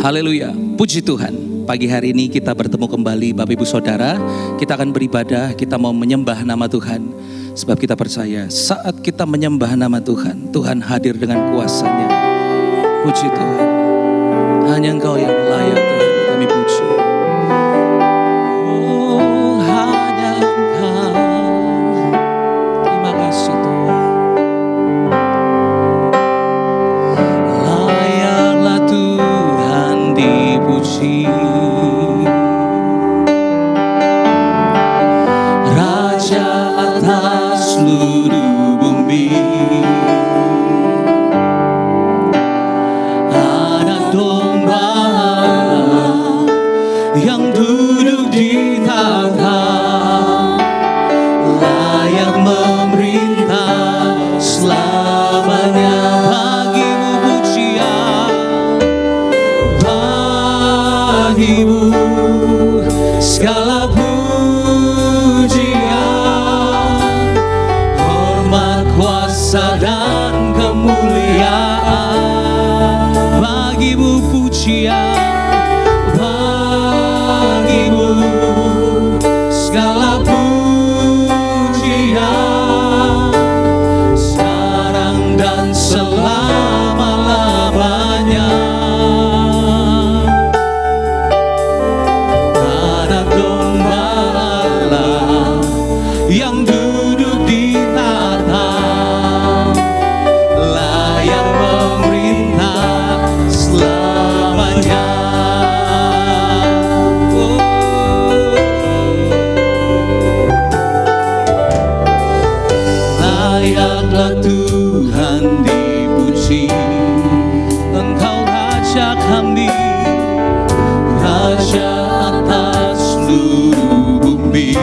Haleluya, puji Tuhan. Pagi hari ini kita bertemu kembali Bapak Ibu Saudara. Kita akan beribadah, kita mau menyembah nama Tuhan. Sebab kita percaya saat kita menyembah nama Tuhan, Tuhan hadir dengan kuasa-Nya. Puji Tuhan. Hanya Engkau yang layak Tuhan, kami puji. Oh, hanya Engkau. Terima kasih Tuhan. Layaklah Tuhan dipuji. Raja atas seluruh bumi. Anak domba yang duduk di tahta, layak memerintah selamanya. Bagimu pujian, bagimu segala pujian, hormat, kuasa dan kemuliaan. Bagimu pujian, bagimu segala pujian, sekarang dan selama-lamanya. Anak domba Allah yang duduk di tahta, layak memerintah selamanya. Layaklah Tuhan dipuji, Engkau Raja kami, Raja atas seluruh bumi.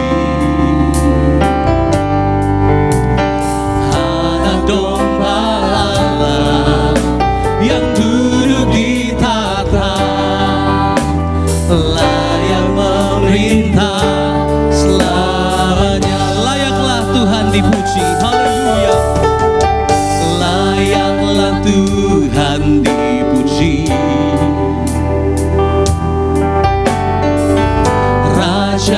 Anak domba Allah yang duduk di tahta, layak memerintah selamanya. Layaklah Tuhan dipuji, haleluya. Layaklah Tuhan dipuji, Raja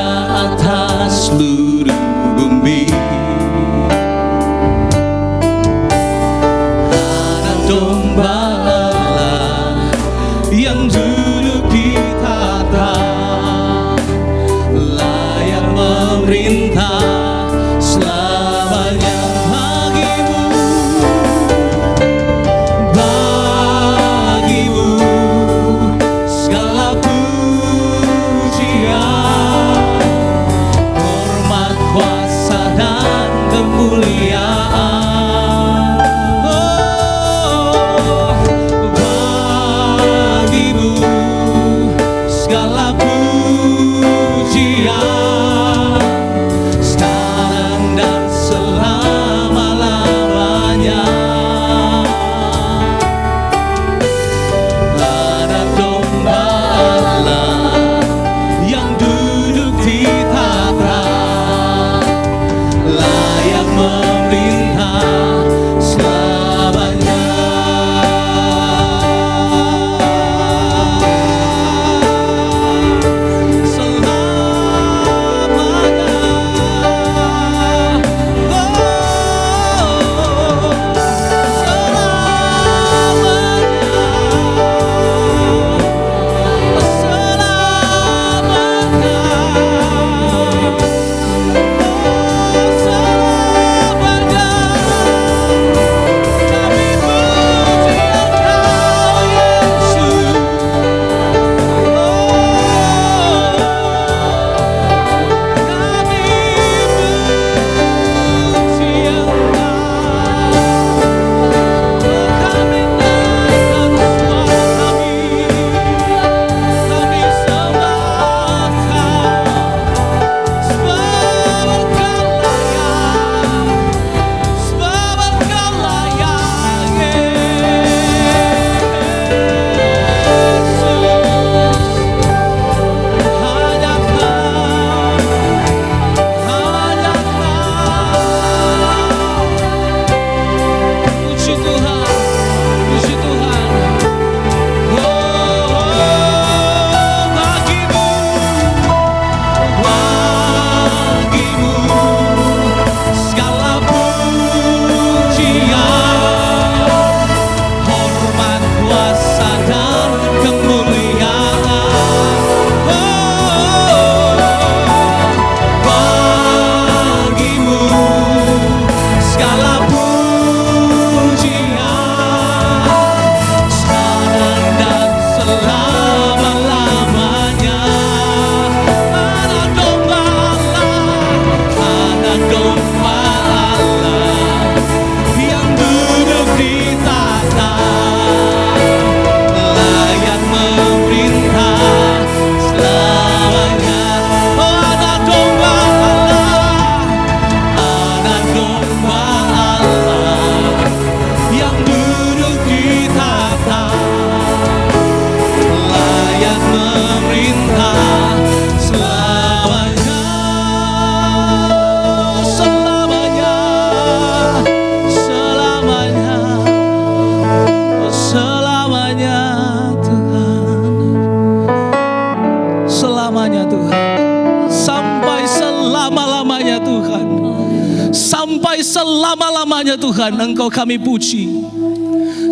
Tuhan, Engkau kami puji.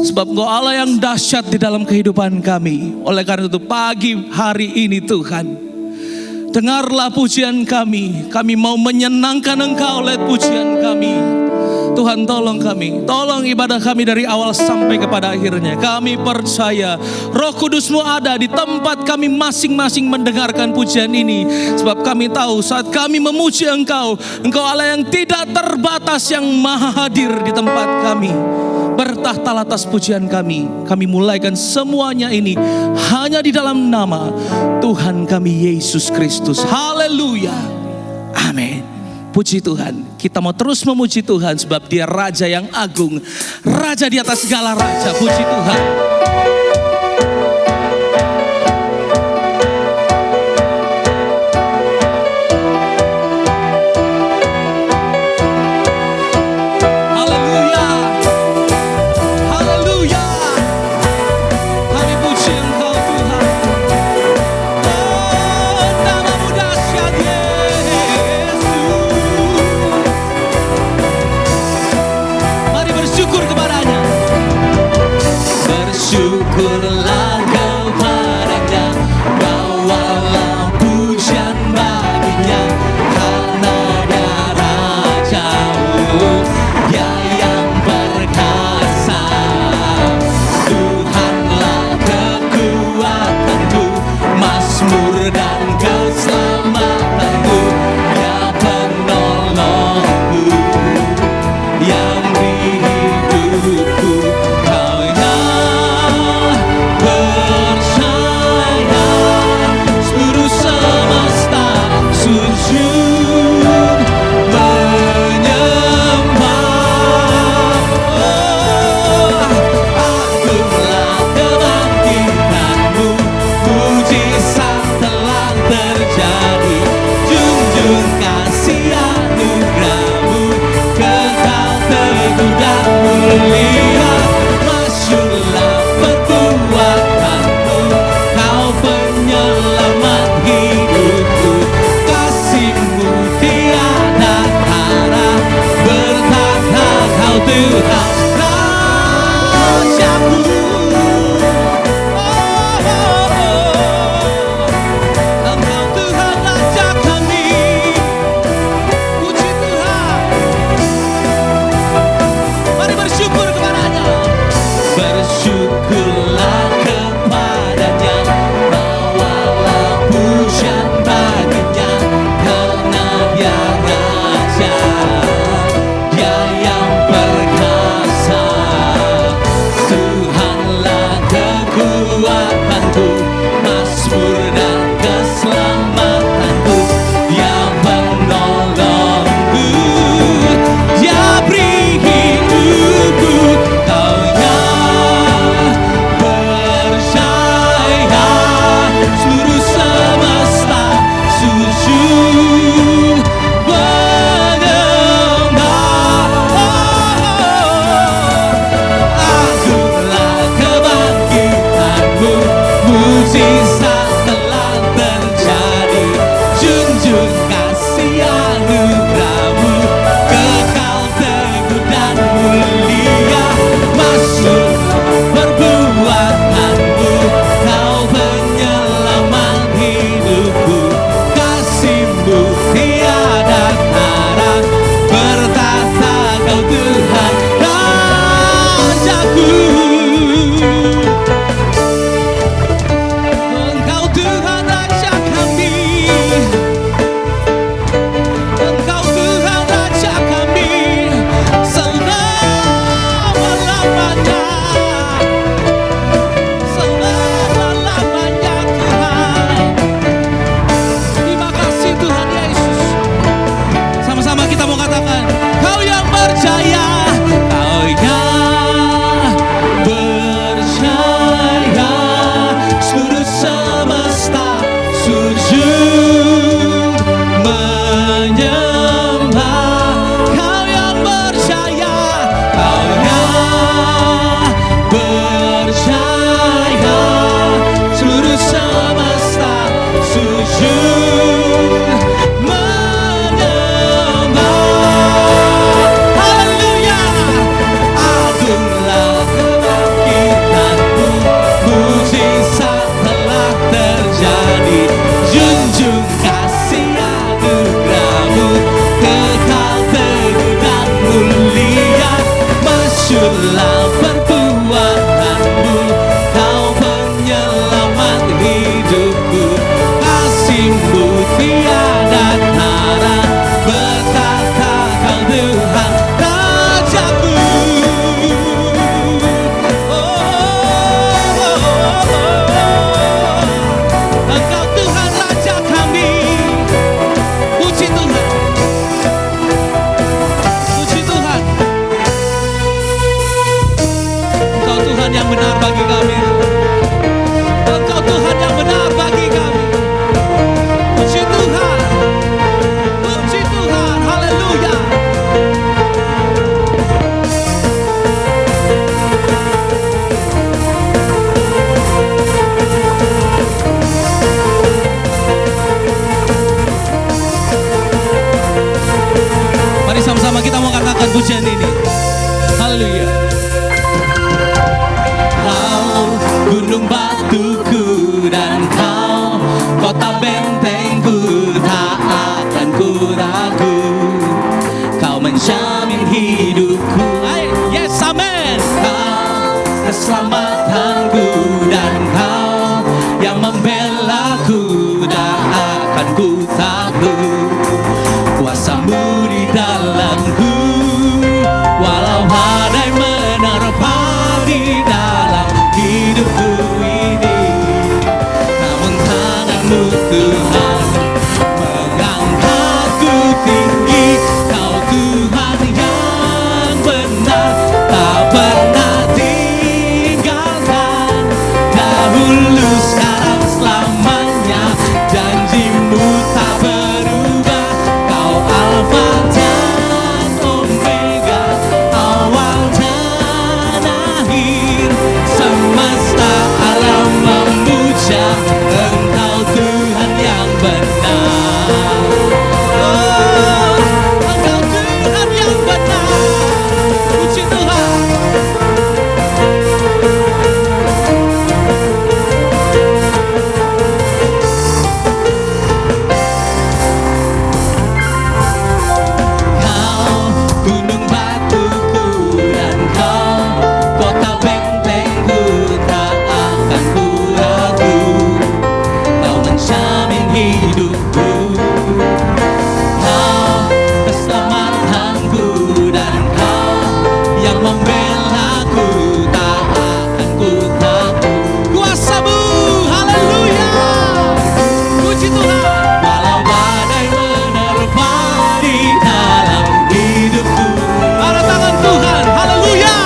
Sebab Engkau Allah yang dahsyat di dalam kehidupan kami. Oleh karena itu pagi hari ini Tuhan, dengarlah pujian kami. Kami mau menyenangkan Engkau oleh pujian kami. Tuhan tolong kami, tolong ibadah kami dari awal sampai kepada akhirnya. Kami percaya Roh Kudus-Mu ada di tempat kami masing-masing mendengarkan pujian ini. Sebab kami tahu saat kami memuji Engkau, Engkau Allah yang tidak terbatas, yang maha hadir di tempat kami. Bertahtalah atas pujian kami. Kami mulaikan semuanya ini hanya di dalam nama Tuhan kami Yesus Kristus. Haleluya. Amin. Puji Tuhan. Kita mau terus memuji Tuhan sebab Dia Raja yang agung, Raja di atas segala raja. Puji Tuhan. Syukurlah kepadanya, bawalah pujian baginya, karena Dia Raja-Mu, Dia yang perkasa. Tuhanlah kekuatanku, mazmur dan keselamatanku, Dia penolongku yang di hidupku. Kau yang Tuhan yang benar bagi kami. Engkau Tuhan yang benar bagi kami. Puji Tuhan. Puji Tuhan. Haleluya. Mari sama-sama kita mau katakan pujian ini. Haleluya. Kau gunung batuku dan kau kota bentengku, tak akan ku ragu. Kau menjamin hidupku. Yes, amen. Kau keselamatanku dan kau yang membelaku, tak akan ku takut. Kuasamu di dalamku, walau badai menerpa di dalam hidupku ini, namun tanganmu Tuhan mengangkatku tinggi. Kau Tuhan yang benar, tak pernah tinggalkan. Dahulu, sekarang, selamanya, janjimu tak berubah. Kau Alfa dan Omega, awal dan akhir. Semesta alam memuja Engkau Tuhan yang benar. Oh, Engkau Tuhan yang benar. Puji Tuhan. Kau gunung batuku dan kau kota bentengku, tak akan ku ragu. Kau menjamin hidupku, kau keselamatanku dan kau yang membelaku, tak akan ku takut. Kuasamu, haleluya. Puji Tuhan. Walau badai menerpa di dalam hidupku, Ada tangan Tuhan, haleluya.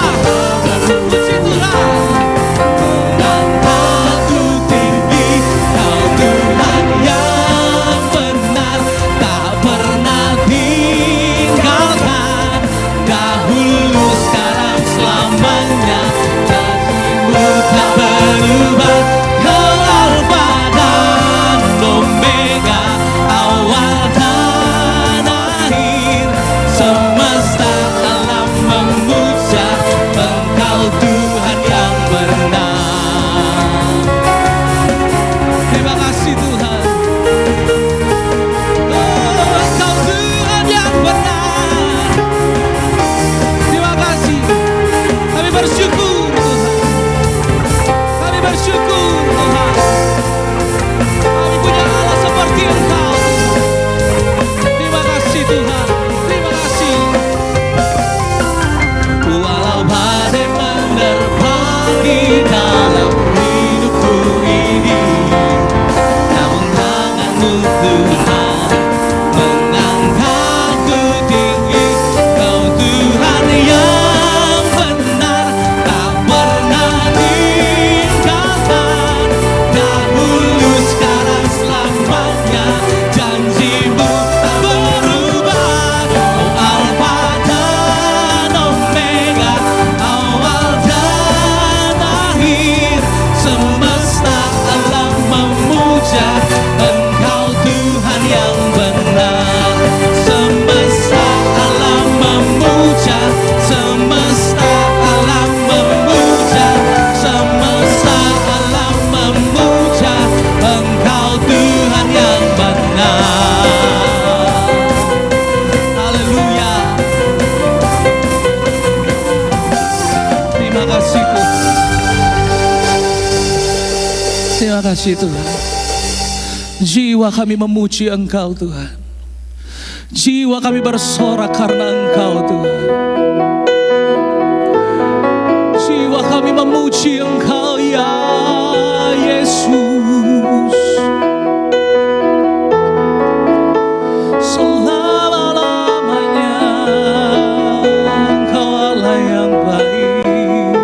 Puji Tuhan. mengangkatku tinggi. Kau Tuhan yang benar, tak pernah tinggalkan. Dahulu, sekarang, selamanya, janjimu tak berubah. Kau Alfa dan Omega, awal dan akhir. Semesta alam memuja Engkau Tuhan yang benar. Terima kasih Tuhan. Oh, Engkau Tuhan yang benar. Terima kasih. Kami bersyukur Tuhan. Kami bersyukur Tuhan. Kami punya Allah seperti Engkau. Terima kasih Tuhan. Terima kasih. Walau badai menerpa di dalam hidupku ini, namun tanganmu Tuhan mengangkatku tinggi. Kau Tuhan yang benar, tak pernah tinggalkan. Dahulu, sekarang, selamanya, janjimu tak berubah. Kau Alfa dan Omega, awal dan akhir. Semesta alam memuja Engkau Tuhan yang benar. Semesta alam memuja, semesta alam memuja, semesta alam memuja Engkau Tuhan yang benar. Haleluya. Terima kasih Tuhan. Terima kasih Tuhan. Jiwa kami memuji Engkau Tuhan. Jiwa kami bersorak karena Engkau Tuhan. Jiwa kami memuji Engkau ya Yesus. Selama-lamanya Engkau Allah yang baik.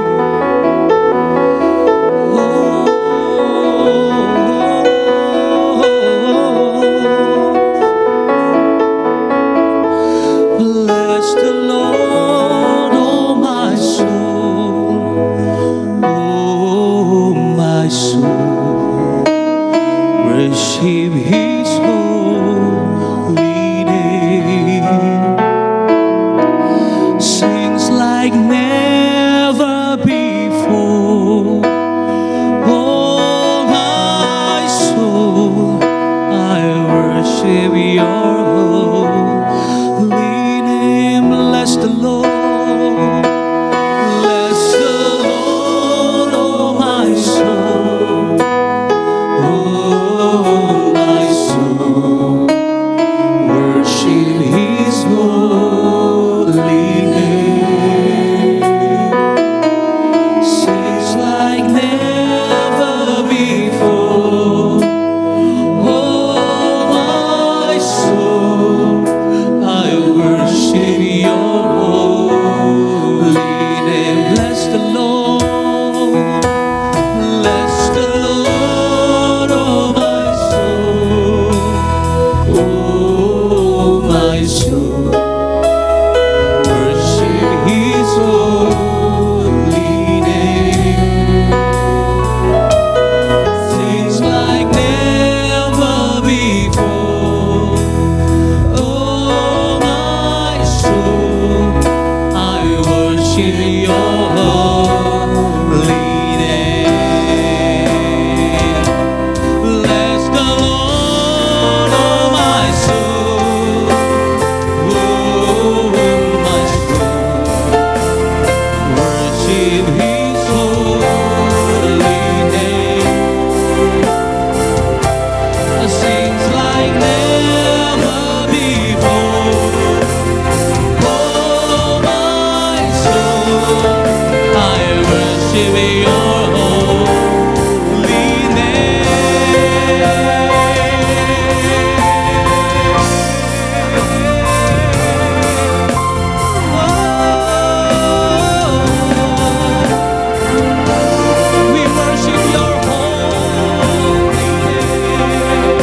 your holy name. We worship your holy name.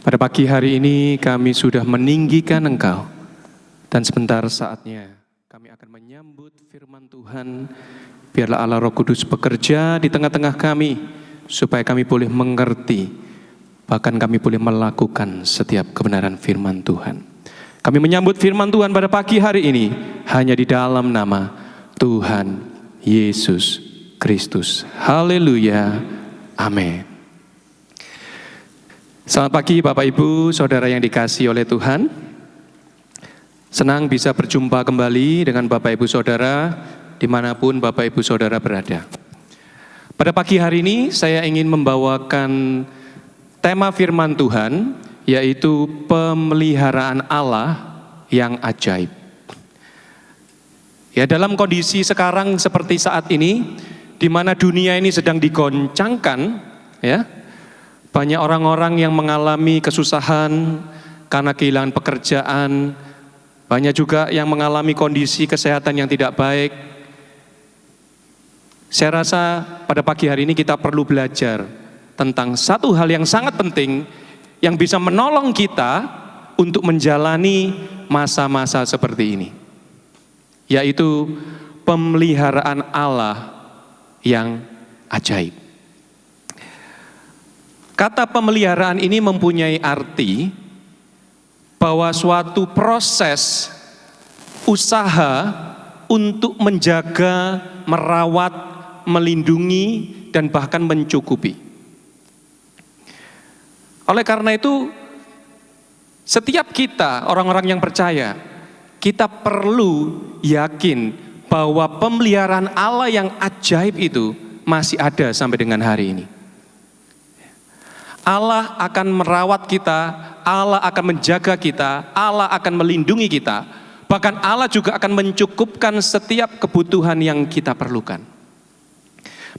Pada pagi hari ini kami sudah meninggikan Engkau, dan sebentar saatnya kami akan menyambut firman Tuhan. Biarlah Allah Roh Kudus bekerja di tengah-tengah kami, supaya kami boleh mengerti, bahkan kami boleh melakukan setiap kebenaran firman Tuhan. Kami menyambut firman Tuhan pada pagi hari ini hanya di dalam nama Tuhan Yesus Kristus. Haleluya. Amin. Selamat pagi Bapak Ibu, Saudara yang dikasihi oleh Tuhan. Senang bisa berjumpa kembali dengan Bapak Ibu Saudara dimanapun Bapak Ibu Saudara berada. Pada pagi hari ini saya ingin membawakan tema firman Tuhan, yaitu pemeliharaan Allah yang ajaib. Ya, dalam kondisi sekarang seperti saat ini, di mana dunia ini sedang digoncangkan, ya, banyak orang-orang yang mengalami kesusahan karena kehilangan pekerjaan. Banyak juga yang mengalami kondisi kesehatan yang tidak baik. Saya rasa pada pagi hari ini kita perlu belajar tentang satu hal yang sangat penting yang bisa menolong kita untuk menjalani masa-masa seperti ini, yaitu pemeliharaan Allah yang ajaib. Kata pemeliharaan ini mempunyai arti bahwa suatu proses usaha untuk menjaga, merawat, melindungi, dan bahkan mencukupi. Oleh karena itu, setiap kita, orang-orang yang percaya, kita perlu yakin bahwa pemeliharaan Allah yang ajaib itu masih ada sampai dengan hari ini. Allah akan merawat kita, Allah akan menjaga kita, Allah akan melindungi kita. Bahkan Allah juga akan mencukupkan setiap kebutuhan yang kita perlukan.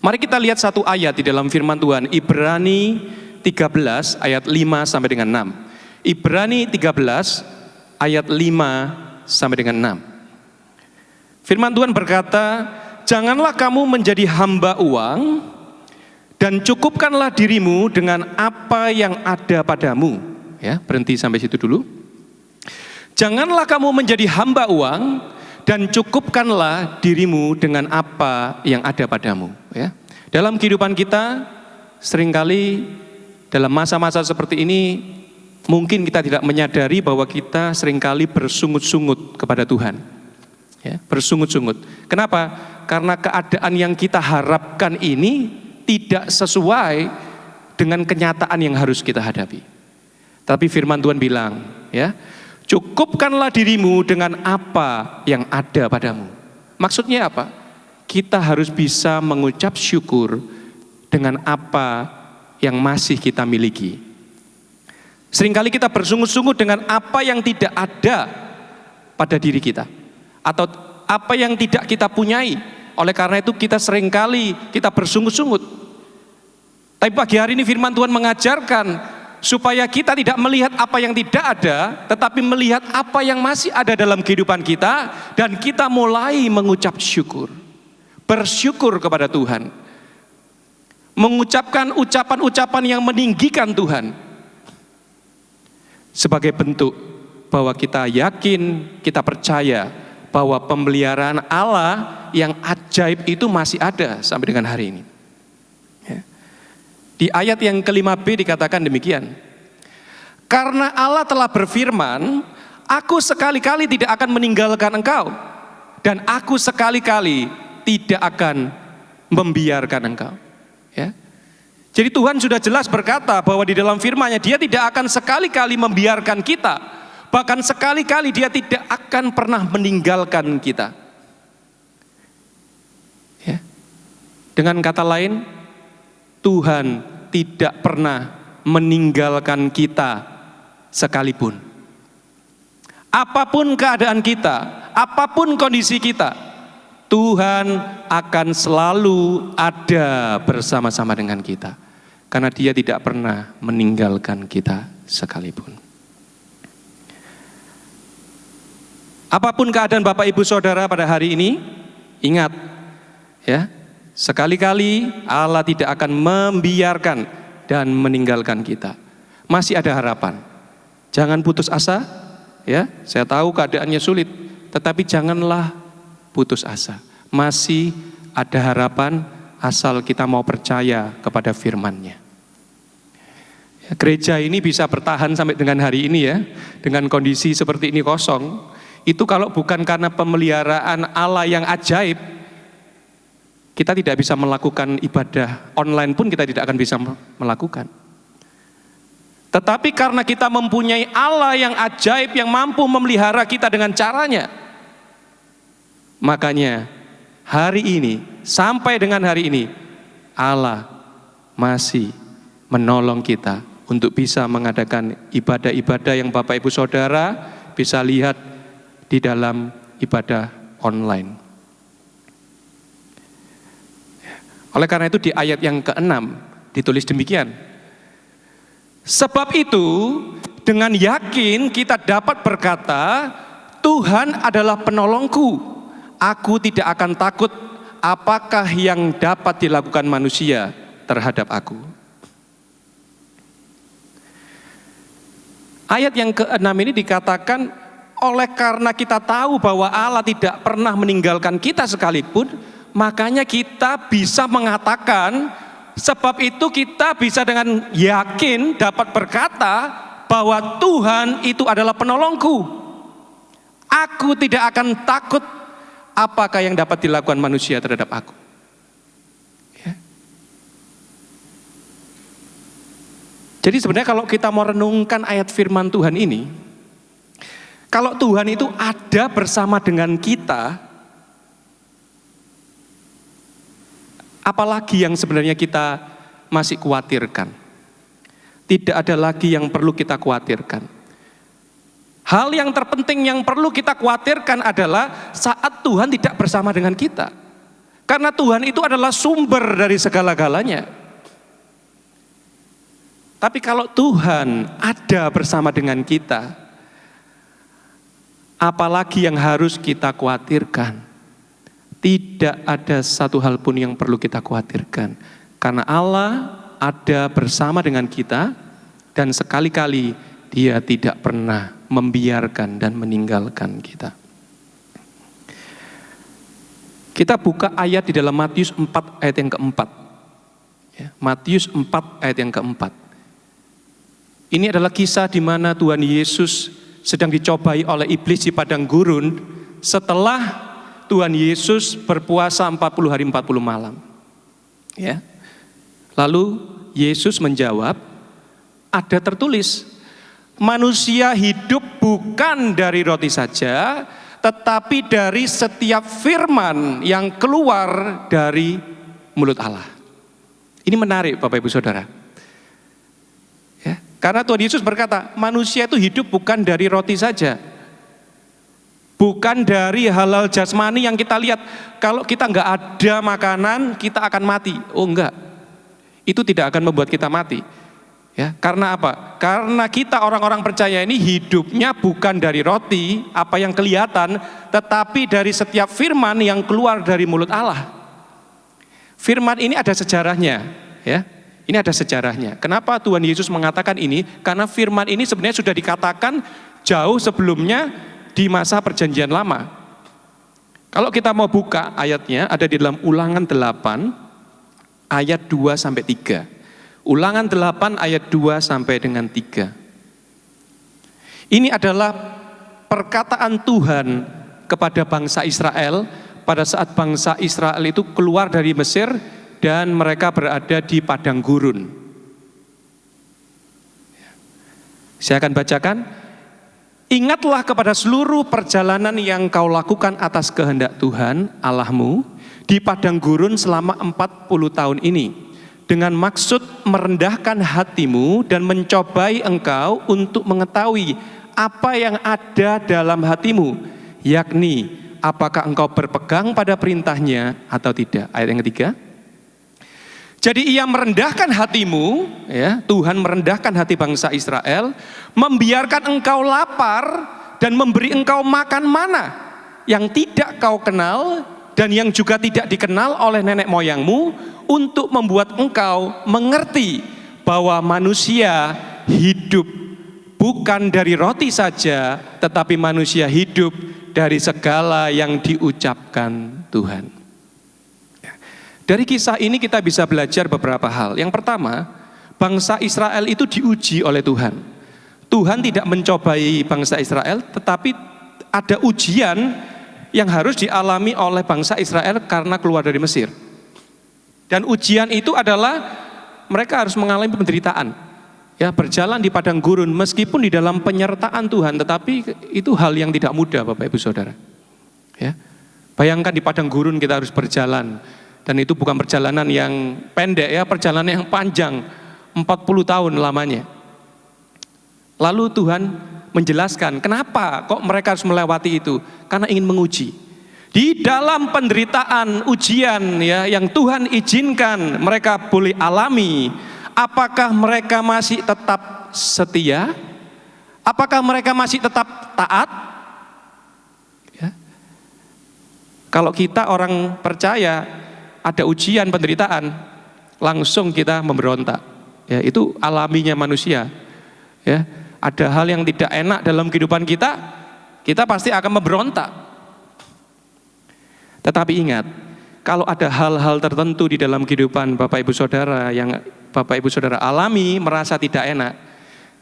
Mari kita lihat satu ayat di dalam firman Tuhan, Ibrani 13 ayat 5 sampai dengan 6. Ibrani 13 ayat 5 sampai dengan 6. Firman Tuhan berkata, "Janganlah kamu menjadi hamba uang, dan cukupkanlah dirimu dengan apa yang ada padamu." Ya, berhenti sampai situ dulu. Janganlah kamu menjadi hamba uang, dan cukupkanlah dirimu dengan apa yang ada padamu. Ya, dalam kehidupan kita seringkali dalam masa-masa seperti ini mungkin kita tidak menyadari bahwa kita seringkali bersungut-sungut kepada Tuhan. Ya, bersungut-sungut. Kenapa? Karena keadaan yang kita harapkan ini tidak sesuai dengan kenyataan yang harus kita hadapi. Tapi firman Tuhan bilang, ya, cukupkanlah dirimu dengan apa yang ada padamu. Maksudnya apa? Kita harus bisa mengucap syukur dengan apa yang masih kita miliki. Seringkali kita bersungut-sungut dengan apa yang tidak ada pada diri kita, atau apa yang tidak kita punyai. Oleh karena itu kita seringkali kita bersungut-sungut. Tapi pagi hari ini firman Tuhan mengajarkan supaya kita tidak melihat apa yang tidak ada, tetapi melihat apa yang masih ada dalam kehidupan kita, dan kita mulai mengucap syukur. Bersyukur kepada Tuhan. Mengucapkan ucapan-ucapan yang meninggikan Tuhan. Sebagai bentuk bahwa kita yakin, kita percaya bahwa pemeliharaan Allah yang ajaib itu masih ada sampai dengan hari ini. Di ayat yang ke-5b dikatakan demikian. Karena Allah telah berfirman, "Aku sekali-kali tidak akan meninggalkan engkau, dan aku sekali-kali tidak akan membiarkan engkau." Ya. Jadi Tuhan sudah jelas berkata bahwa di dalam firman-Nya Dia tidak akan sekali-kali membiarkan kita, bahkan sekali-kali Dia tidak akan pernah meninggalkan kita. Ya. Dengan kata lain, Tuhan tidak pernah meninggalkan kita sekalipun. Apapun keadaan kita, apapun kondisi kita, Tuhan akan selalu ada bersama-sama dengan kita. Karena Dia tidak pernah meninggalkan kita sekalipun. Apapun keadaan Bapak Ibu Saudara pada hari ini, ingat, ya, sekali-kali Allah tidak akan membiarkan dan meninggalkan kita. Masih ada harapan. Jangan putus asa, ya. Saya tahu keadaannya sulit, tetapi janganlah putus asa. Masih ada harapan asal kita mau percaya kepada firman-Nya. Ya, gereja ini bisa bertahan sampai dengan hari ini ya, dengan kondisi seperti ini kosong. Itu kalau bukan karena pemeliharaan Allah yang ajaib, kita tidak bisa melakukan ibadah online pun kita tidak akan bisa melakukan. Tetapi karena kita mempunyai Allah yang ajaib yang mampu memelihara kita dengan caranya, makanya hari ini sampai dengan hari ini Allah masih menolong kita untuk bisa mengadakan ibadah-ibadah yang Bapak Ibu Saudara bisa lihat di dalam ibadah online. Oleh karena itu di ayat yang ke-6 ditulis demikian. Sebab itu dengan yakin kita dapat berkata, Tuhan adalah penolongku. Aku tidak akan takut apakah yang dapat dilakukan manusia terhadap aku. Ayat yang ke-6 ini dikatakan oleh karena kita tahu bahwa Allah tidak pernah meninggalkan kita sekalipun, makanya kita bisa mengatakan, sebab itu kita bisa dengan yakin dapat berkata bahwa Tuhan itu adalah penolongku. Aku tidak akan takut apakah yang dapat dilakukan manusia terhadap aku. Ya. Jadi sebenarnya kalau kita mau renungkan ayat firman Tuhan ini, kalau Tuhan itu ada bersama dengan kita, apalagi yang sebenarnya kita masih khawatirkan? Tidak ada lagi yang perlu kita khawatirkan. Hal yang terpenting yang perlu kita khawatirkan adalah saat Tuhan tidak bersama dengan kita. Karena Tuhan itu adalah sumber dari segala-galanya. Tapi kalau Tuhan ada bersama dengan kita, apalagi yang harus kita khawatirkan? Tidak ada satu hal pun yang perlu kita khawatirkan. Karena Allah ada bersama dengan kita dan sekali-kali Dia tidak pernah membiarkan dan meninggalkan kita. Kita buka ayat di dalam Matius 4 ayat yang keempat. Ya, Matius 4 ayat yang keempat. Ini adalah kisah di mana Tuhan Yesus sedang dicobai oleh iblis di padang gurun setelah Tuhan Yesus berpuasa 40 hari 40 malam. Ya. Lalu Yesus menjawab, ada tertulis, manusia hidup bukan dari roti saja, tetapi dari setiap firman yang keluar dari mulut Allah. Ini menarik Bapak Ibu Saudara. Ya, karena Tuhan Yesus berkata, manusia itu hidup bukan dari roti saja. Bukan dari halal jasmani yang kita lihat. Kalau kita nggak ada makanan, kita akan mati. Oh enggak, itu tidak akan membuat kita mati. Ya, karena apa? Karena kita orang-orang percaya ini hidupnya bukan dari roti, apa yang kelihatan, tetapi dari setiap firman yang keluar dari mulut Allah. Firman ini ada sejarahnya, ya. Ini ada sejarahnya. Kenapa Tuhan Yesus mengatakan ini? Karena firman ini sebenarnya sudah dikatakan jauh sebelumnya di masa perjanjian lama. Kalau kita mau buka ayatnya, ada di dalam Ulangan 8 ayat 2 sampai 3. Ulangan 8 ayat 2 sampai dengan 3. Ini adalah perkataan Tuhan kepada bangsa Israel pada saat bangsa Israel itu keluar dari Mesir dan mereka berada di padang gurun. Saya akan bacakan. Ingatlah kepada seluruh perjalanan yang kau lakukan atas kehendak Tuhan Allahmu di padang gurun selama 40 tahun ini, dengan maksud merendahkan hatimu dan mencobai engkau untuk mengetahui apa yang ada dalam hatimu, yakni apakah engkau berpegang pada perintahnya atau tidak. Ayat yang ketiga. Jadi ia merendahkan hatimu, ya, Tuhan merendahkan hati bangsa Israel, membiarkan engkau lapar dan memberi engkau makan mana yang tidak kau kenal dan yang juga tidak dikenal oleh nenek moyangmu, untuk membuat engkau mengerti bahwa manusia hidup bukan dari roti saja, tetapi manusia hidup dari segala yang diucapkan Tuhan. Dari kisah ini kita bisa belajar beberapa hal. Yang pertama, bangsa Israel itu diuji oleh Tuhan. Tuhan tidak mencobai bangsa Israel, tetapi ada ujian yang harus dialami oleh bangsa Israel karena keluar dari Mesir. Dan ujian itu adalah mereka harus mengalami penderitaan. Ya, berjalan di padang gurun meskipun di dalam penyertaan Tuhan, tetapi itu hal yang tidak mudah, Bapak Ibu Saudara. Ya. Bayangkan di padang gurun kita harus berjalan, dan itu bukan perjalanan yang pendek ya, perjalanan yang panjang, 40 tahun lamanya. Lalu Tuhan menjelaskan kenapa kok mereka harus melewati itu, karena ingin menguji. Di dalam penderitaan, ujian ya yang Tuhan izinkan mereka boleh alami, apakah mereka masih tetap setia? Apakah mereka masih tetap taat? Ya. Kalau kita orang percaya ada ujian penderitaan, langsung kita memberontak. Ya, itu alaminya manusia. Ya, ada hal yang tidak enak dalam kehidupan kita, kita pasti akan memberontak. Tetapi ingat, kalau ada hal-hal tertentu di dalam kehidupan Bapak Ibu Saudara yang Bapak Ibu Saudara alami merasa tidak enak,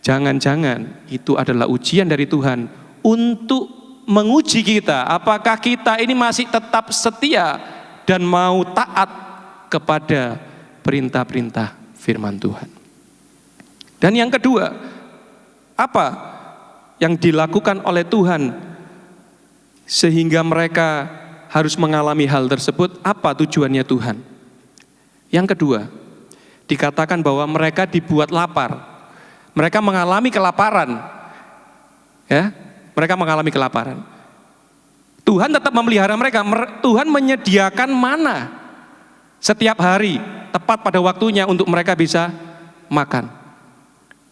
jangan-jangan itu adalah ujian dari Tuhan untuk menguji kita, apakah kita ini masih tetap setia dan mau taat kepada perintah-perintah firman Tuhan. Dan yang kedua, apa yang dilakukan oleh Tuhan sehingga mereka harus mengalami hal tersebut? Apa tujuannya Tuhan? Yang kedua, dikatakan bahwa mereka dibuat lapar. Mereka mengalami kelaparan. Ya, mereka mengalami kelaparan. Tuhan tetap memelihara mereka. Tuhan menyediakan mana setiap hari, tepat pada waktunya untuk mereka bisa makan.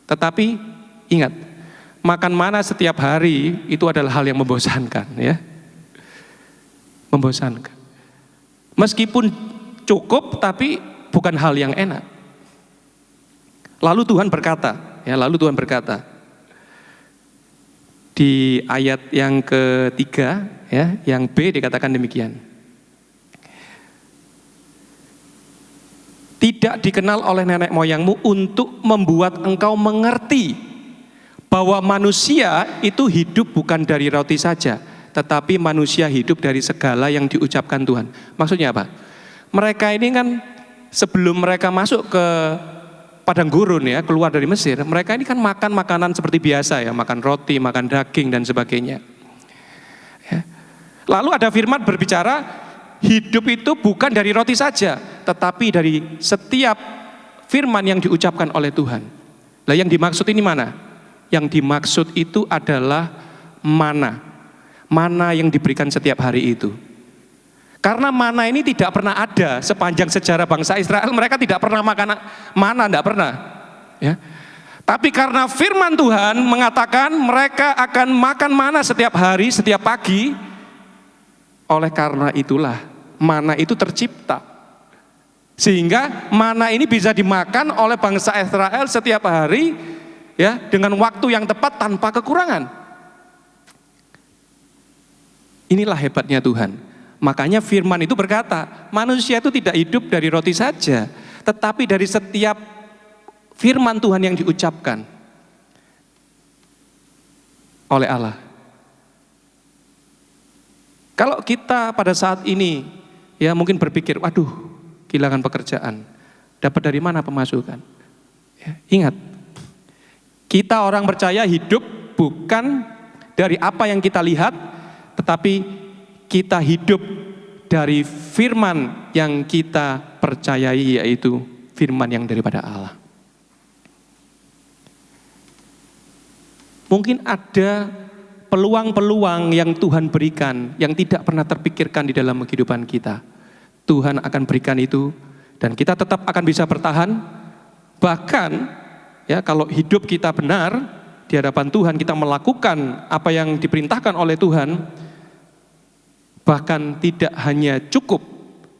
Tetapi ingat, makan mana setiap hari itu adalah hal yang membosankan, ya. Membosankan. Meskipun cukup, tapi bukan hal yang enak. Lalu Tuhan berkata, di ayat yang ketiga, ya, yang B dikatakan demikian. Tidak dikenal oleh nenek moyangmu untuk membuat engkau mengerti bahwa manusia itu hidup bukan dari roti saja, tetapi manusia hidup dari segala yang diucapkan Tuhan. Maksudnya apa? Mereka ini kan sebelum mereka masuk ke padang gurun ya, keluar dari Mesir, mereka ini kan makan makanan seperti biasa ya, makan roti, makan daging dan sebagainya. Ya. Lalu ada firman berbicara, hidup itu bukan dari roti saja, tetapi dari setiap firman yang diucapkan oleh Tuhan. Lah yang dimaksud ini mana? Yang dimaksud itu adalah mana. Mana yang diberikan setiap hari itu. Karena mana ini tidak pernah ada sepanjang sejarah bangsa Israel, mereka tidak pernah makan mana, tidak pernah. Ya. Tapi karena firman Tuhan mengatakan mereka akan makan mana setiap hari, setiap pagi, oleh karena itulah mana itu tercipta. Sehingga mana ini bisa dimakan oleh bangsa Israel setiap hari, ya, dengan waktu yang tepat tanpa kekurangan. Inilah hebatnya Tuhan. Makanya firman itu berkata, manusia itu tidak hidup dari roti saja, tetapi dari setiap firman Tuhan yang diucapkan oleh Allah. Kalau kita pada saat ini ya mungkin berpikir, waduh, kehilangan pekerjaan, dapat dari mana pemasukan? Ya, ingat, kita orang percaya hidup bukan dari apa yang kita lihat, tetapi kita hidup dari firman yang kita percayai, yaitu firman yang daripada Allah. Mungkin ada peluang-peluang yang Tuhan berikan yang tidak pernah terpikirkan di dalam kehidupan kita. Tuhan akan berikan itu dan kita tetap akan bisa bertahan. Bahkan ya, kalau hidup kita benar di hadapan Tuhan, kita melakukan apa yang diperintahkan oleh Tuhan, bahkan tidak hanya cukup,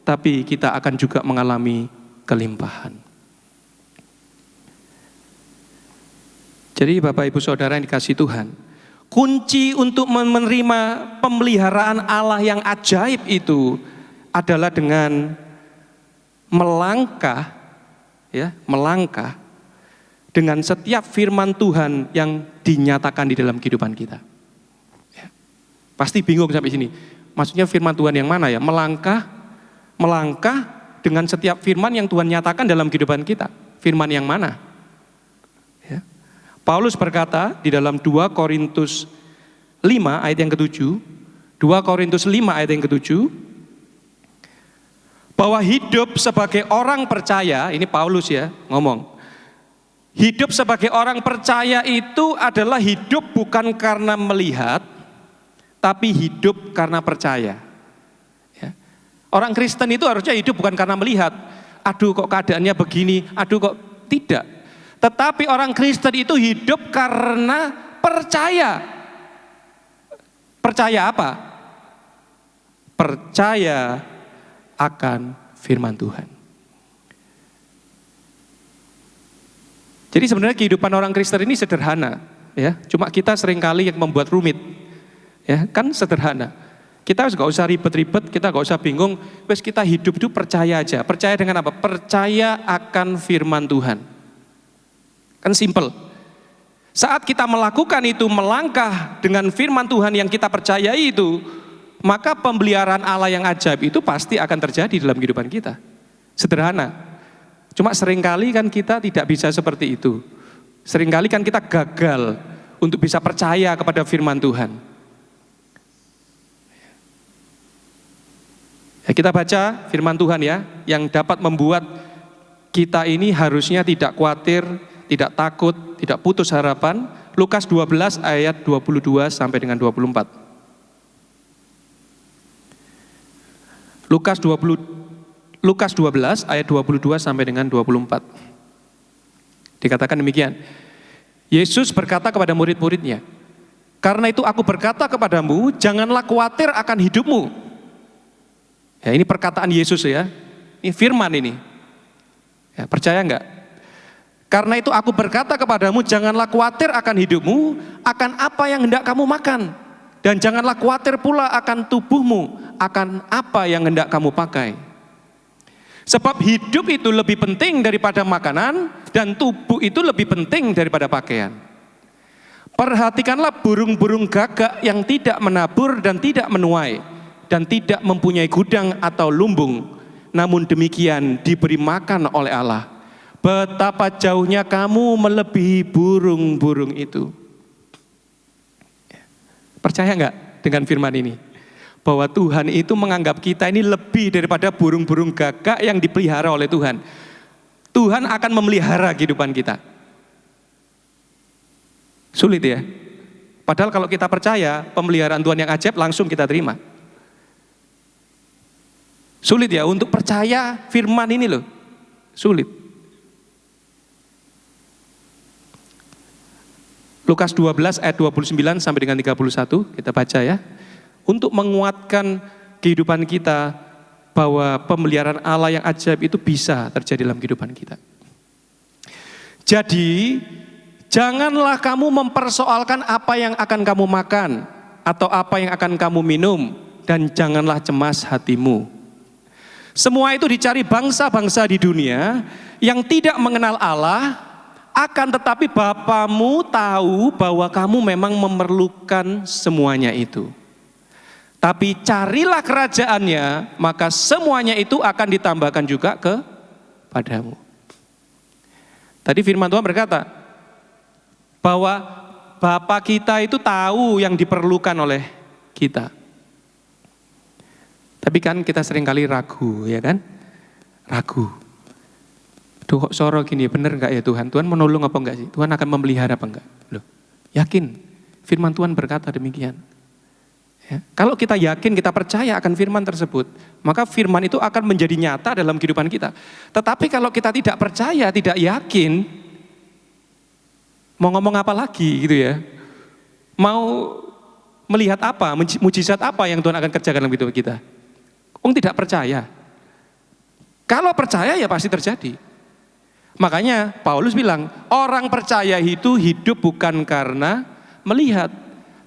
tapi kita akan juga mengalami kelimpahan. Jadi Bapak Ibu Saudara yang dikasihi Tuhan, kunci untuk menerima pemeliharaan Allah yang ajaib itu adalah dengan melangkah dengan setiap firman Tuhan yang dinyatakan di dalam kehidupan kita. Ya. Pasti bingung sampai sini. Maksudnya firman Tuhan yang mana ya? Melangkah dengan setiap firman yang Tuhan nyatakan dalam kehidupan kita. Firman yang mana? Ya. Paulus berkata di dalam 2 Korintus 5 ayat yang ke-7, 2 Korintus 5 ayat yang ke-7, bahwa hidup sebagai orang percaya, ini Paulus ya ngomong, hidup sebagai orang percaya itu adalah hidup bukan karena melihat, tapi hidup karena percaya. Ya. Orang Kristen itu harusnya hidup bukan karena melihat, aduh kok keadaannya begini, aduh kok tidak. Tetapi orang Kristen itu hidup karena percaya. Percaya apa? Percaya akan firman Tuhan. Jadi sebenarnya kehidupan orang Kristen ini sederhana, ya. Cuma kita seringkali yang membuat rumit, ya. Kan sederhana. Kita nggak usah ribet-ribet, kita nggak usah bingung. Wes kita hidup itu percaya aja. Percaya dengan apa? Percaya akan firman Tuhan. Kan simple. Saat kita melakukan itu, melangkah dengan firman Tuhan yang kita percayai itu, maka pemeliharaan Allah yang ajaib itu pasti akan terjadi dalam kehidupan kita. Sederhana. Cuma seringkali kan kita tidak bisa seperti itu. Seringkali kan kita gagal untuk bisa percaya kepada firman Tuhan. Ya, kita baca firman Tuhan ya, yang dapat membuat kita ini harusnya tidak khawatir, tidak takut, tidak putus harapan. Lukas 12 ayat 22 sampai dengan 24. Lukas 12 ayat 22 sampai dengan 24. Dikatakan demikian. Yesus berkata kepada murid-muridnya, "Karena itu aku berkata kepadamu, janganlah khawatir akan hidupmu." Ya, ini perkataan Yesus ya. Ini firman ini. Ya, percaya enggak? Karena itu aku berkata kepadamu, janganlah khawatir akan hidupmu, akan apa yang hendak kamu makan. Dan janganlah khawatir pula akan tubuhmu, akan apa yang hendak kamu pakai. Sebab hidup itu lebih penting daripada makanan, dan tubuh itu lebih penting daripada pakaian. Perhatikanlah burung-burung gagak yang tidak menabur dan tidak menuai, dan tidak mempunyai gudang atau lumbung, namun demikian diberi makan oleh Allah. Betapa jauhnya kamu melebihi burung-burung itu. Percaya enggak dengan firman ini? Bahwa Tuhan itu menganggap kita ini lebih daripada burung-burung gagak yang dipelihara oleh Tuhan. Tuhan akan memelihara kehidupan kita. Sulit ya? Padahal kalau kita percaya pemeliharaan Tuhan yang ajaib langsung kita terima. Sulit ya untuk percaya firman ini loh. Sulit. Lukas 12 ayat 29 sampai dengan 31 kita baca ya. Untuk menguatkan kehidupan kita bahwa pemeliharaan Allah yang ajaib itu bisa terjadi dalam kehidupan kita. Jadi, janganlah kamu mempersoalkan apa yang akan kamu makan atau apa yang akan kamu minum, dan janganlah cemas hatimu. Semua itu dicari bangsa-bangsa di dunia yang tidak mengenal Allah. Akan tetapi Bapamu tahu bahwa kamu memang memerlukan semuanya itu. Tapi carilah kerajaannya, maka semuanya itu akan ditambahkan juga kepadamu. Tadi firman Tuhan berkata bahwa Bapa kita itu tahu yang diperlukan oleh kita. Tapi kan kita seringkali ragu, ya kan? Ragu. Duh kok soro gini, bener enggak ya Tuhan? Tuhan menolong apa enggak sih? Tuhan akan memelihara apa enggak? Loh, yakin, firman Tuhan berkata demikian. Ya, kalau kita yakin, kita percaya akan firman tersebut, maka firman itu akan menjadi nyata dalam kehidupan kita. Tetapi kalau kita tidak percaya, tidak yakin, mau ngomong apa lagi gitu ya? Mau melihat apa, mujizat apa yang Tuhan akan kerjakan dalam hidup kita? Tidak percaya. Kalau percaya ya pasti terjadi. Makanya Paulus bilang, orang percaya itu hidup bukan karena melihat,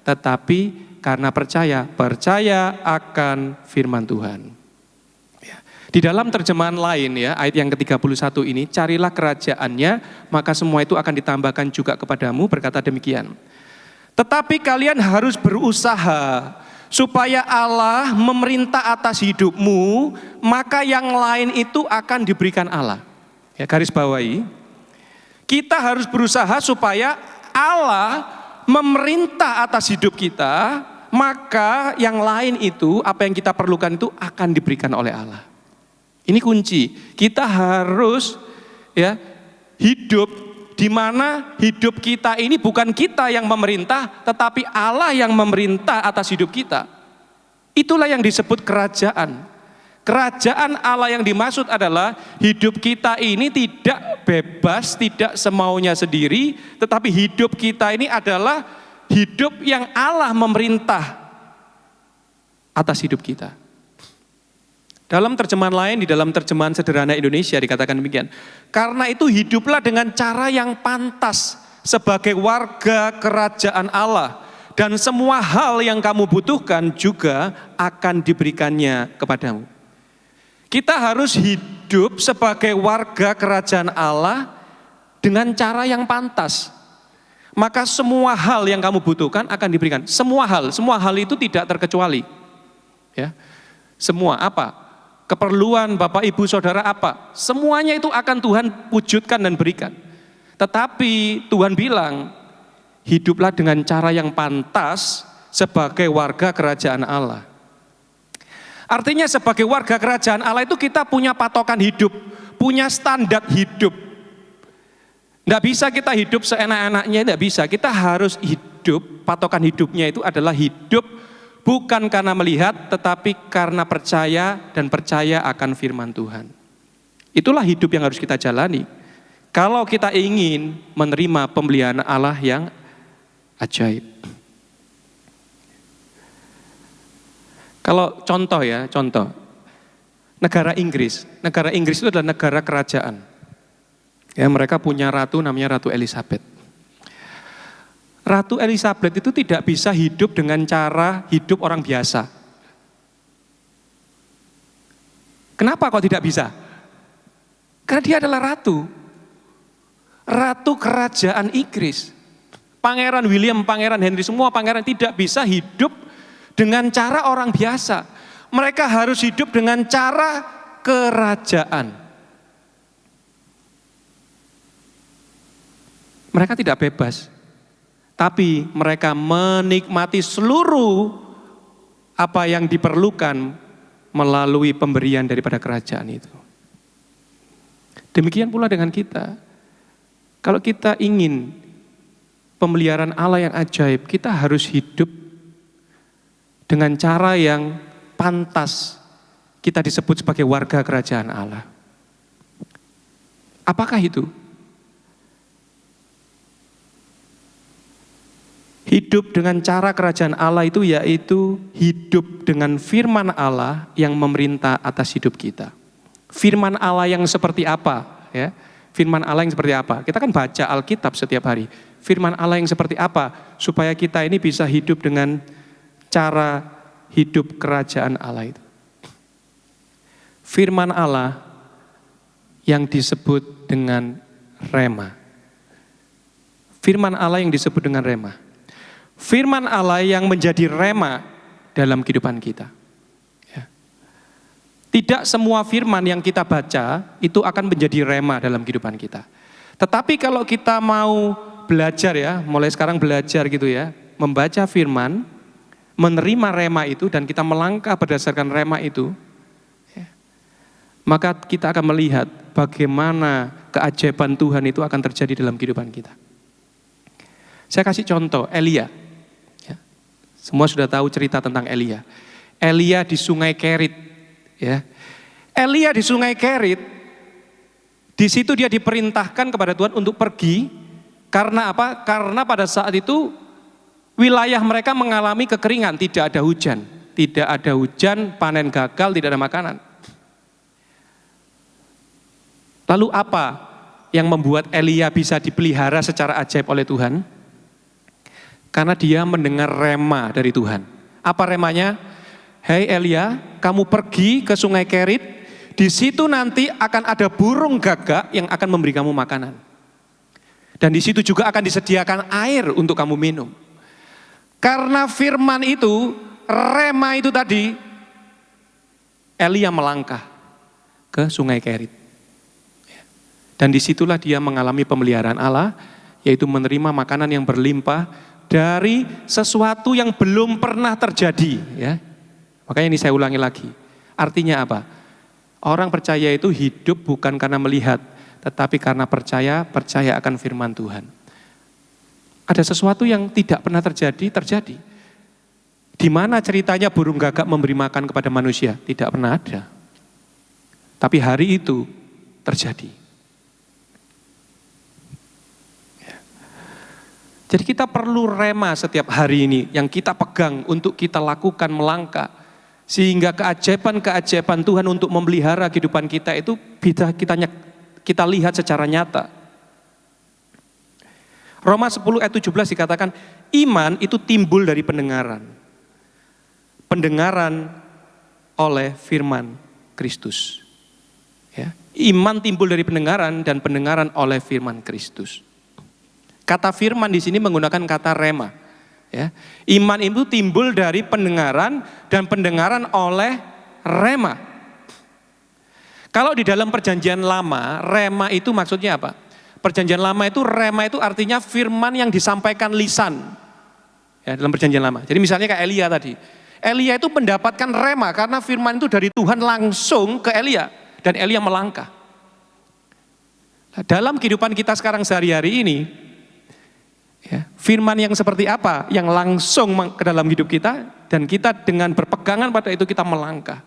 tetapi karena percaya. Percaya akan firman Tuhan. Ya. Di dalam terjemahan lain ya, ayat yang ke-31 ini, carilah kerajaannya, maka semua itu akan ditambahkan juga kepadamu, berkata demikian. Tetapi kalian harus berusaha supaya Allah memerintah atas hidupmu, maka yang lain itu akan diberikan Allah. Ya, garis bawahi, kita harus berusaha supaya Allah memerintah atas hidup kita, maka yang lain itu, apa yang kita perlukan itu akan diberikan oleh Allah. Ini kunci. Kita harus ya hidup di mana hidup kita ini bukan kita yang memerintah, tetapi Allah yang memerintah atas hidup kita. Itulah yang disebut kerajaan. Kerajaan Allah yang dimaksud adalah hidup kita ini tidak bebas, tidak semaunya sendiri, tetapi hidup kita ini adalah hidup yang Allah memerintah atas hidup kita. Dalam terjemahan lain, di dalam terjemahan sederhana Indonesia dikatakan demikian. Karena itu hiduplah dengan cara yang pantas sebagai warga kerajaan Allah, dan semua hal yang kamu butuhkan juga akan diberikannya kepadamu. Kita harus hidup sebagai warga kerajaan Allah dengan cara yang pantas. Maka semua hal yang kamu butuhkan akan diberikan. Semua hal itu tidak terkecuali. Ya. Semua apa? Keperluan Bapak Ibu Saudara apa? Semuanya itu akan Tuhan wujudkan dan berikan. Tetapi Tuhan bilang, hiduplah dengan cara yang pantas sebagai warga kerajaan Allah. Artinya sebagai warga kerajaan Allah itu kita punya patokan hidup, punya standar hidup. Tidak bisa kita hidup seenak-enaknya, tidak bisa. Kita harus hidup, patokan hidupnya itu adalah hidup bukan karena melihat, tetapi karena percaya dan percaya akan firman Tuhan. Itulah hidup yang harus kita jalani. Kalau kita ingin menerima pemeliharaan Allah yang ajaib. Kalau contoh, negara Inggris itu adalah negara kerajaan. Ya, mereka punya ratu namanya Ratu Elizabeth. Ratu Elizabeth itu tidak bisa hidup dengan cara hidup orang biasa. Kenapa kok tidak bisa? Karena dia adalah ratu kerajaan Inggris. Pangeran William, Pangeran Henry, semua pangeran tidak bisa hidup dengan cara orang biasa. Mereka harus hidup dengan cara kerajaan. Mereka tidak bebas, tapi mereka menikmati seluruh apa yang diperlukan melalui pemberian daripada kerajaan itu. Demikian pula dengan kita. Kalau kita ingin pemeliharaan Allah yang ajaib, kita harus hidup dengan cara yang pantas kita disebut sebagai warga kerajaan Allah. Apakah itu? Hidup dengan cara kerajaan Allah itu yaitu hidup dengan firman Allah yang memerintah atas hidup kita. Firman Allah yang seperti apa? Ya? Firman Allah yang seperti apa? Kita kan baca Alkitab setiap hari. Firman Allah yang seperti apa? Supaya kita ini bisa hidup dengan cara hidup kerajaan Allah itu. Firman Allah yang disebut dengan rema. Firman Allah yang disebut dengan rema. Firman Allah yang menjadi rema dalam kehidupan kita. Ya. Tidak semua firman yang kita baca itu akan menjadi rema dalam kehidupan kita. Tetapi kalau kita mau belajar ya, mulai sekarang belajar gitu ya, membaca firman, menerima rema itu dan kita melangkah berdasarkan rema itu, ya, maka kita akan melihat bagaimana keajaiban Tuhan itu akan terjadi dalam kehidupan kita. Saya kasih contoh, Elia. Ya, semua sudah tahu cerita tentang Elia. Elia di Sungai Kerit. Ya. Elia di Sungai Kerit, di situ dia diperintahkan kepada Tuhan untuk pergi. Karena apa? Karena pada saat itu wilayah mereka mengalami kekeringan, tidak ada hujan. Tidak ada hujan, panen gagal, tidak ada makanan. Lalu apa yang membuat Elia bisa dipelihara secara ajaib oleh Tuhan? Karena dia mendengar rema dari Tuhan. Apa remanya? Hei Elia, kamu pergi ke sungai Kerit, di situ nanti akan ada burung gagak yang akan memberi kamu makanan. Dan di situ juga akan disediakan air untuk kamu minum. Karena firman itu, rema itu tadi, Elia melangkah ke sungai Kerit. Dan disitulah dia mengalami pemeliharaan Allah, yaitu menerima makanan yang berlimpah dari sesuatu yang belum pernah terjadi. Ya. Makanya ini saya ulangi lagi. Artinya apa? Orang percaya itu hidup bukan karena melihat, tetapi karena percaya akan firman Tuhan. Ada sesuatu yang tidak pernah terjadi. Di mana ceritanya burung gagak memberi makan kepada manusia? Tidak pernah ada. Tapi hari itu terjadi. Jadi kita perlu rema setiap hari ini yang kita pegang untuk kita lakukan melangkah. Sehingga keajaiban-keajaiban Tuhan untuk memelihara kehidupan kita itu bisa kita lihat secara nyata. Roma 10 ayat 17 dikatakan, iman itu timbul dari pendengaran. Pendengaran oleh firman Kristus. Ya. Iman timbul dari pendengaran dan pendengaran oleh firman Kristus. Kata firman di sini menggunakan kata rema. Ya. Iman itu timbul dari pendengaran dan pendengaran oleh rema. Kalau di dalam perjanjian lama, rema itu maksudnya apa? Perjanjian lama itu rema itu artinya firman yang disampaikan lisan. Ya, dalam perjanjian lama. Jadi misalnya kayak Elia tadi. Elia itu mendapatkan rema karena firman itu dari Tuhan langsung ke Elia. Dan Elia melangkah. Nah, dalam kehidupan kita sekarang sehari-hari ini, ya, firman yang seperti apa yang langsung ke dalam hidup kita dan kita dengan berpegangan pada itu kita melangkah.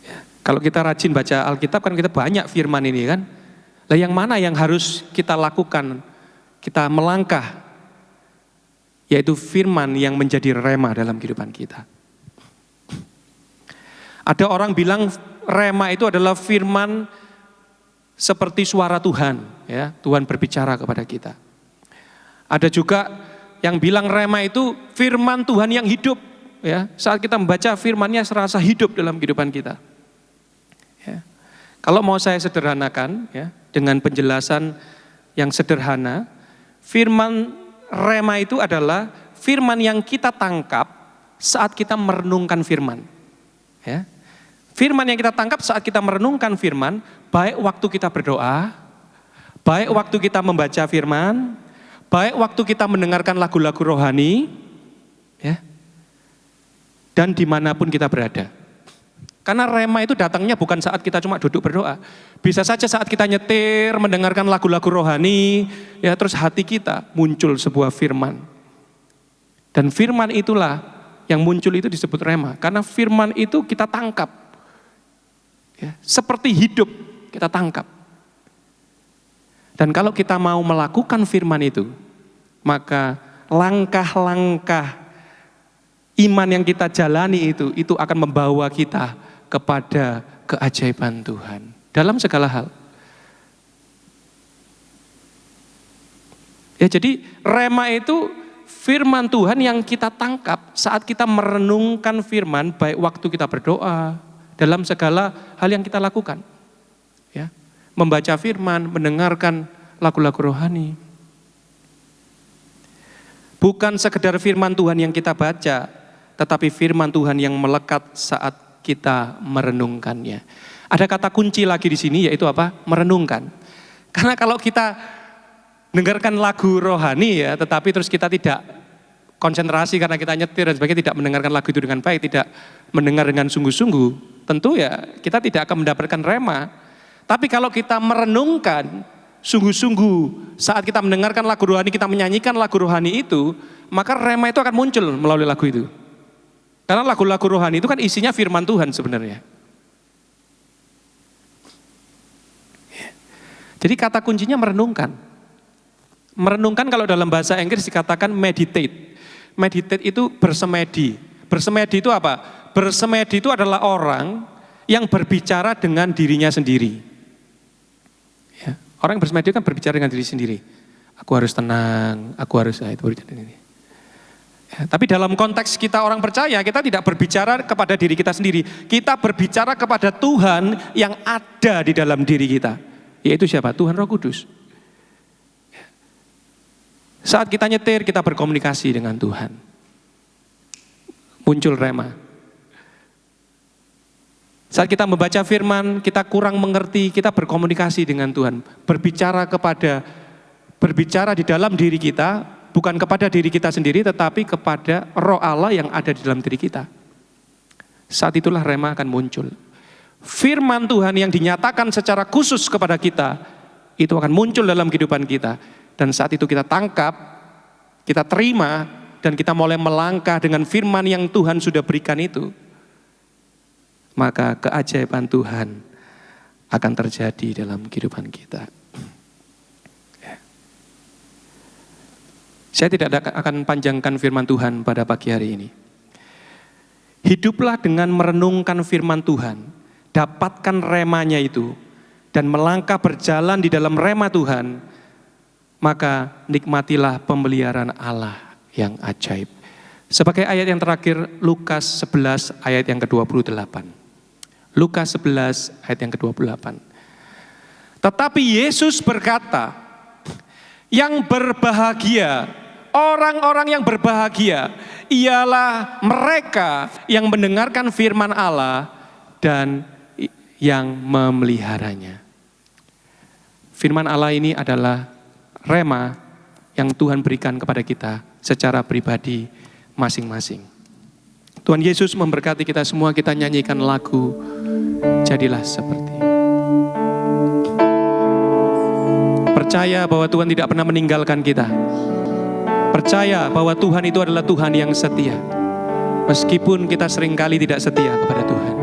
Ya, kalau kita rajin baca Alkitab kan kita banyak firman ini kan. Lah yang mana yang harus kita lakukan? Kita melangkah, yaitu firman yang menjadi rema dalam kehidupan kita. Ada orang bilang rema itu adalah firman seperti suara Tuhan, ya, Tuhan berbicara kepada kita. Ada juga yang bilang rema itu firman Tuhan yang hidup, ya. Saat kita membaca firman-Nya serasa hidup dalam kehidupan kita. Ya. Kalau mau saya sederhanakan, ya, dengan penjelasan yang sederhana, firman rema itu adalah firman yang kita tangkap saat kita merenungkan firman. Ya. Firman yang kita tangkap saat kita merenungkan firman, baik waktu kita berdoa, baik waktu kita membaca firman, baik waktu kita mendengarkan lagu-lagu rohani, ya, dan dimanapun kita berada. Karena rema itu datangnya bukan saat kita cuma duduk berdoa. Bisa saja saat kita nyetir, mendengarkan lagu-lagu rohani, ya, terus hati kita muncul sebuah firman. Dan firman itulah yang muncul itu disebut rema. Karena firman itu kita tangkap. Ya, seperti hidup kita tangkap. Dan kalau kita mau melakukan firman itu, maka langkah-langkah iman yang kita jalani itu akan membawa kita kepada keajaiban Tuhan dalam segala hal. Ya, jadi rema itu firman Tuhan yang kita tangkap saat kita merenungkan firman, baik waktu kita berdoa, dalam segala hal yang kita lakukan. Ya, membaca firman, mendengarkan lagu-lagu rohani. Bukan sekedar firman Tuhan yang kita baca, tetapi firman Tuhan yang melekat saat kita merenungkannya. Ada kata kunci lagi di sini, yaitu apa? Merenungkan. Karena kalau kita dengarkan lagu rohani, ya, tetapi terus kita tidak konsentrasi karena kita nyetir dan sebagainya, tidak mendengarkan lagu itu dengan baik, tidak mendengar dengan sungguh-sungguh, tentu ya kita tidak akan mendapatkan rema. Tapi kalau kita merenungkan sungguh-sungguh saat kita mendengarkan lagu rohani, kita menyanyikan lagu rohani itu, maka rema itu akan muncul melalui lagu itu. Karena lagu-lagu rohani itu kan isinya firman Tuhan sebenarnya. Jadi kata kuncinya merenungkan. Merenungkan kalau dalam bahasa Inggris dikatakan meditate. Meditate itu bersemedi. Bersemedi itu apa? Bersemedi itu adalah orang yang berbicara dengan dirinya sendiri. Ya, orang yang bersemayam kan berbicara dengan diri sendiri. Aku harus tenang, aku harus itu ini. Ya, tapi dalam konteks kita orang percaya, kita tidak berbicara kepada diri kita sendiri. Kita berbicara kepada Tuhan yang ada di dalam diri kita. Yaitu siapa? Tuhan Roh Kudus. Saat kita nyetir, kita berkomunikasi dengan Tuhan. Muncul rema. Saat kita membaca firman, kita kurang mengerti, kita berkomunikasi dengan Tuhan. Berbicara di dalam diri kita, bukan kepada diri kita sendiri, tetapi kepada Roh Allah yang ada di dalam diri kita. Saat itulah rema akan muncul. Firman Tuhan yang dinyatakan secara khusus kepada kita, itu akan muncul dalam kehidupan kita. Dan saat itu kita tangkap, kita terima, dan kita mulai melangkah dengan firman yang Tuhan sudah berikan itu. Maka keajaiban Tuhan akan terjadi dalam kehidupan kita. Saya tidak akan panjangkan firman Tuhan pada pagi hari ini. Hiduplah dengan merenungkan firman Tuhan, dapatkan remanya itu, dan melangkah berjalan di dalam rema Tuhan, maka nikmatilah pemeliharaan Allah yang ajaib. Sebagai ayat yang terakhir, Lukas 11 ayat yang ke-28. Lukas 11 ayat yang ke-28. Tetapi Yesus berkata, yang berbahagia, orang-orang yang berbahagia, ialah mereka yang mendengarkan firman Allah dan yang memeliharanya. Firman Allah ini adalah rema yang Tuhan berikan kepada kita secara pribadi masing-masing. Tuhan Yesus memberkati kita semua, kita nyanyikan lagu Jadilah Seperti. Percaya bahwa Tuhan tidak pernah meninggalkan kita. Percaya bahwa Tuhan itu adalah Tuhan yang setia. Meskipun kita seringkali tidak setia kepada Tuhan.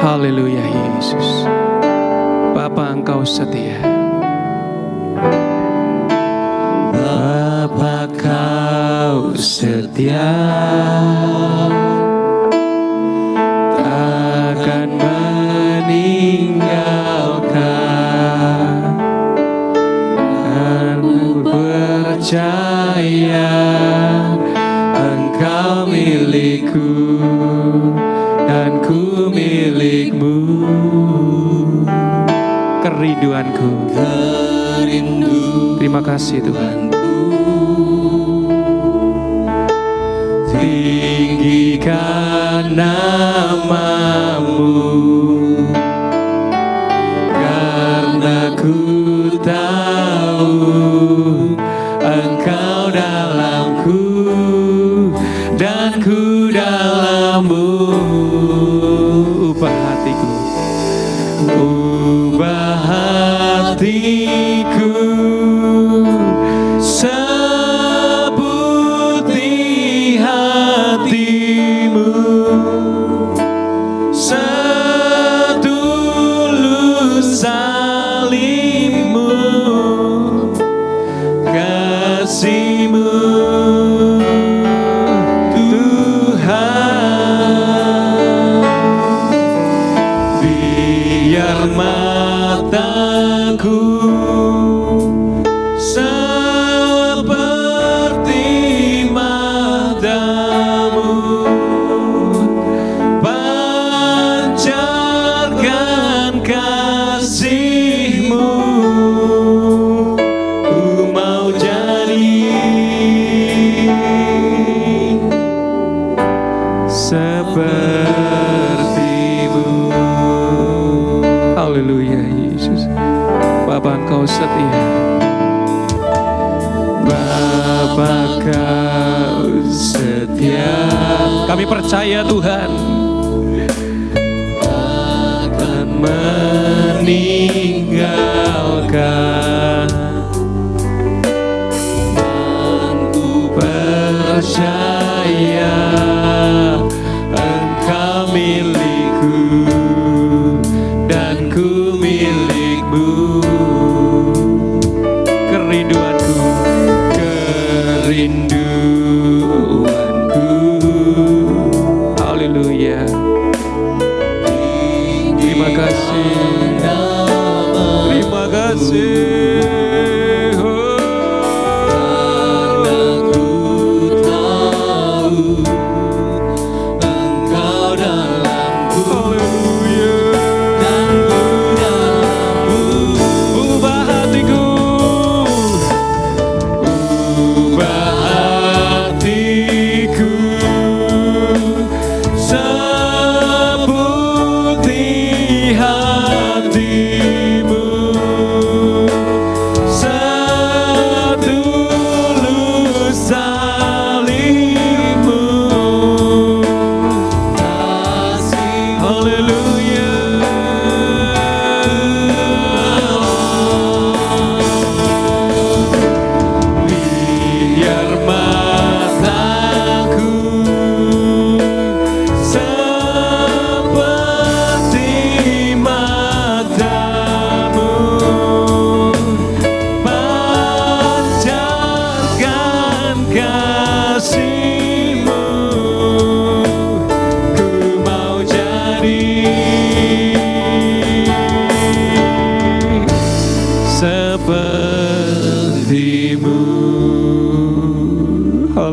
Haleluya Yesus. Bapa, Engkau setia. Bapa, Kau setia, takkan meninggalkan. Aku percaya Engkau milikku dan ku milikmu. Kerinduanku, terima kasih Tuhan. Tinggikan namamu, karena ku tahu Engkau dalamku dan ku dalammu. Ubah hatiku, ubah hatiku seperti hatimu, setulus salibmu, kasihmu Tuhan. Biar mataku seperti matamu, pancarkan kasihmu. Ku mau jadi sepertimu. Haleluya Yesus. Bapa, Engkau setia. Bapa, Kau setia. Kami percaya Tuhan akan meninggalkan, dan ku percaya Engkau milikku dan ku milikmu. Kerinduanku, kerinduanku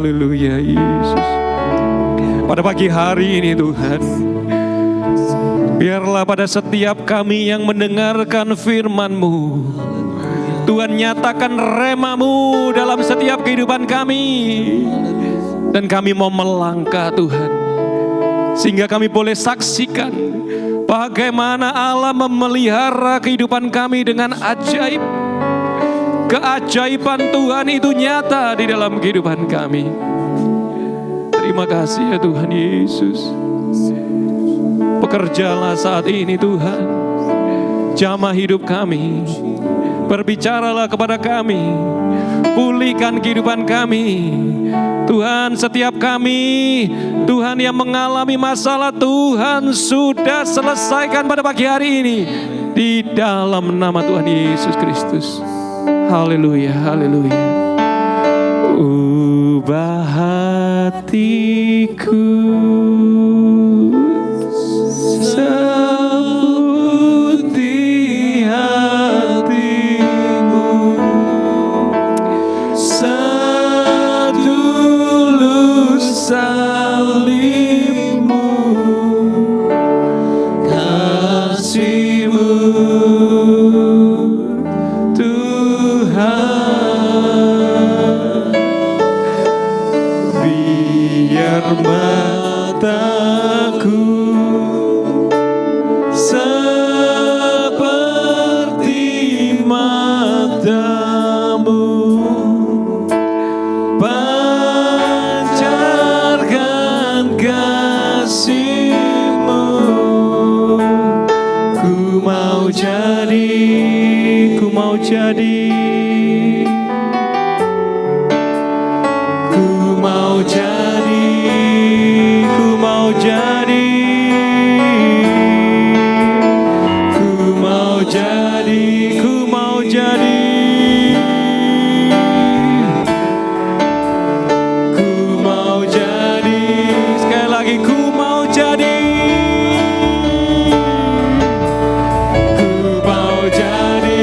Haleluya Yesus. Pada pagi hari ini Tuhan, biarlah pada setiap kami yang mendengarkan firman-Mu, Tuhan nyatakan rema-Mu dalam setiap kehidupan kami. Dan kami mau melangkah Tuhan, sehingga kami boleh saksikan bagaimana Allah memelihara kehidupan kami dengan ajaib. Keajaiban Tuhan itu nyata di dalam kehidupan kami. Terima kasih ya Tuhan Yesus. Bekerjalah saat ini Tuhan, jamah hidup kami. Berbicaralah kepada kami, pulihkan kehidupan kami. Tuhan, setiap kami, Tuhan yang mengalami masalah, Tuhan sudah selesaikan pada pagi hari ini di dalam nama Tuhan Yesus Kristus. Haleluya, haleluya. Ubah hatiku seperti hatimu, setulus salibmu, kasihmu Tuhan. Biar mataku seperti matamu, pancarkan kasih-Mu. Ku mau jadi, ku mau jadi, ku mau jadi, ku mau jadi, ku mau jadi, ku mau jadi, ku mau jadi. Sekali lagi, ku mau jadi, ku mau jadi,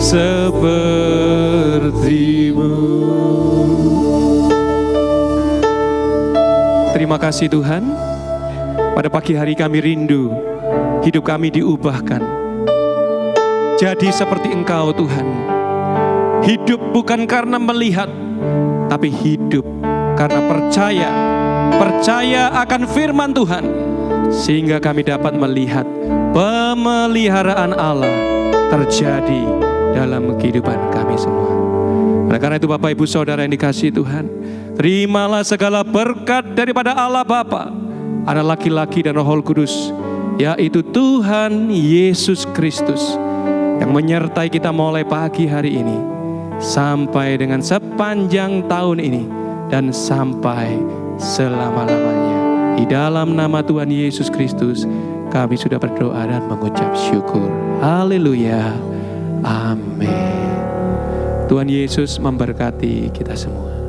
seperti-Mu. Terima kasih Tuhan. Pada pagi hari kami rindu hidup kami diubahkan jadi seperti Engkau Tuhan. Hidup bukan karena melihat, tapi hidup karena percaya. Percaya akan firman Tuhan, sehingga kami dapat melihat pemeliharaan Allah terjadi dalam kehidupan kami semua. Oleh karena itu Bapak Ibu Saudara yang dikasihi Tuhan, terimalah segala berkat daripada Allah Bapa, Anak laki-laki dan Roh Kudus, yaitu Tuhan Yesus Kristus, yang menyertai kita mulai pagi hari ini sampai dengan sepanjang tahun ini dan sampai selama-lamanya. Di dalam nama Tuhan Yesus Kristus kami sudah berdoa dan mengucap syukur. Haleluya. Amin. Tuhan Yesus memberkati kita semua.